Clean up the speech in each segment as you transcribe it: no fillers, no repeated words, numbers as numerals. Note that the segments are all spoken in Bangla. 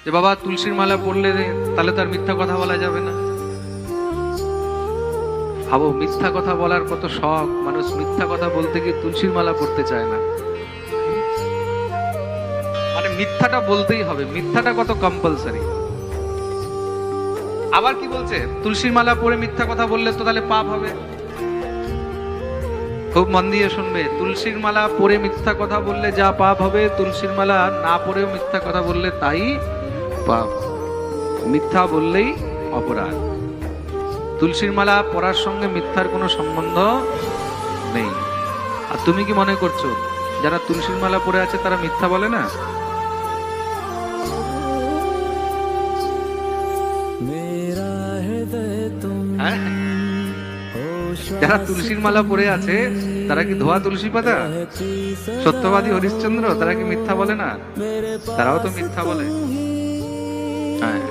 যে বাবা তুলসীর মালা পড়লে তাহলে তো আর মিথ্যা কথা বলা যাবে না। ভাবো, মিথ্যা কথা বলার কত শখ, মানুষ মিথ্যা কথা বলতে গিয়ে তুলসীর মালা পড়তে চায় না। মানে মিথ্যাটা বলতেই হবে, মিথ্যাটা কত কম্পালসারি। আবার কি বলছে, তুলসীর মালা পরে মিথ্যা কথা বললে তো তাহলে পাপ হবে। খুব মন দিয়ে শুনবে, তুলসীর মালা পরে মিথ্যা কথা বললে যা পাপ হবে, তুলসীর মালা না পরেও মিথ্যা কথা বললে তাই পাপ। মিথ্যা বললেই অপরাধ। তুলসীর মালা পরার সঙ্গে মিথ্যার কোনো সম্বন্ধ নেই। আর তুমি কি মনে করছো যারা তুলসীর মালা পরে আছে তারা মিথ্যা বলে না? হ্যাঁ? যারা তুলসীর মালা পরে আছে তারা কি ধোয়া তুলসী পাতা? সত্যবাদী হরিশ্চন্দ্র তারা কি মিথ্যা বলে না? তারাও তো মিথ্যা বলে। হ্যাঁ,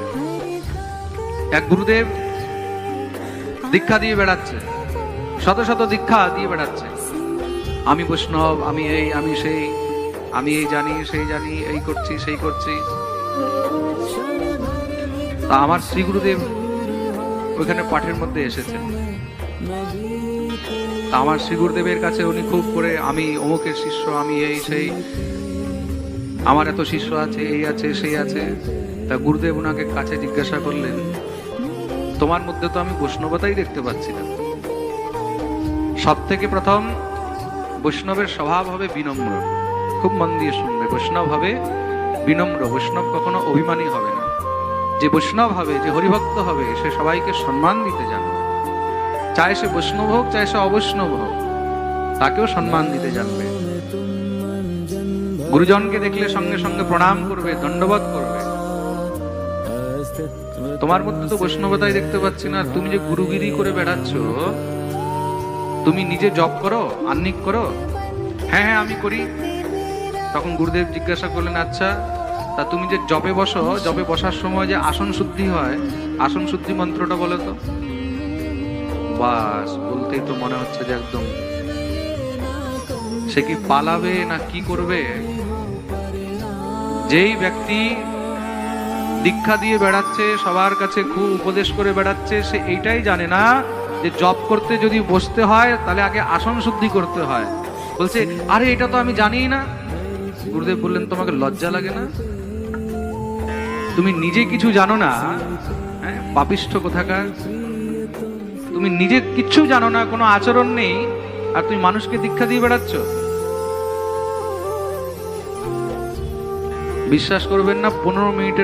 এক গুরুদেব দীক্ষা দিয়ে বেড়াচ্ছে, শত শত দীক্ষা দিয়ে বেড়াচ্ছে। আমি বৈষ্ণব, আমি এই, আমি সেই, আমি এই জানি, সেই জানি, এই করছি, সেই করছি। তা আমার শ্রী গুরুদেব ওইখানে পাঠের মধ্যে এসেছেন। তা আমার শ্রী গুরুদেবের কাছে উনি খুব করে, আমি অমুকের শিষ্য, আমি এই সেই, আমার এত শিষ্য আছে, এই আছে, সেই আছে। তা গুরুদেব ওনাকে কাছে জিজ্ঞাসা করলেন, তোমার মধ্যে তো আমি বৈষ্ণবতাই দেখতে পাচ্ছি না। সব থেকে প্রথম বৈষ্ণবের স্বভাব হবে বিনম্র। খুব মন দিয়ে শুনবে, বৈষ্ণব হবে বিনম্র। বৈষ্ণব কখনো অভিমানী হবে না। যে বৈষ্ণব হবে, যে হরিভক্ত হবে, সে সবাইকে সম্মান দিতে জানবে। চাहे সে বৈষ্ণব হোক, চাहे সে অবৈষ্ণব হোক, তাকেও সম্মান দিতে জানবে। গুরুজনকে দেখলে সঙ্গে সঙ্গে প্রণাম করবে, দণ্ডবোধ করবে। তোমার মধ্যে তো বৈষ্ণবতাই দেখতে পাচ্ছি না। তুমি যে গুরুগিরি করে বেড়াচ্ছ, তুমি নিজে জপ করো, আহ্নিক করো? হ্যাঁ হ্যাঁ আমি করি। তখন গুরুদেব জিজ্ঞাসা করলেন, আচ্ছা তা তুমি যে জপে বসো, জপে বসার সময় যে আসন শুদ্ধি হয়, আসন শুদ্ধি মন্ত্রটা বলো তো। বাস, বলতেই তো মনে হচ্ছে যে একদম সে কি পালাবে না কি করবে। যেই ব্যক্তি দীক্ষা দিয়ে বেড়াচ্ছে, সবার কাছে খুব উপদেশ করে বেড়াচ্ছে, সে এইটাই জানে না যে জপ করতে যদি বসতে হয় তাহলে আগে আসন শুদ্ধি করতে হয়। বলছে, আরে এটা তো আমি জানিই না। গুরুদেব বললেন, তোমাকে লজ্জা লাগে না? তুমি নিজে কিছু জানো না, হ্যাঁ পাপিষ্ঠ কোথাকার। তুমি নিজে কিচ্ছু জানো না, কোনো আচরণ নেই, আর তুমি মানুষকে দীক্ষা দিয়ে বেড়াচ্ছ। বিশ্বাস করবেন না, 15 মিনিটের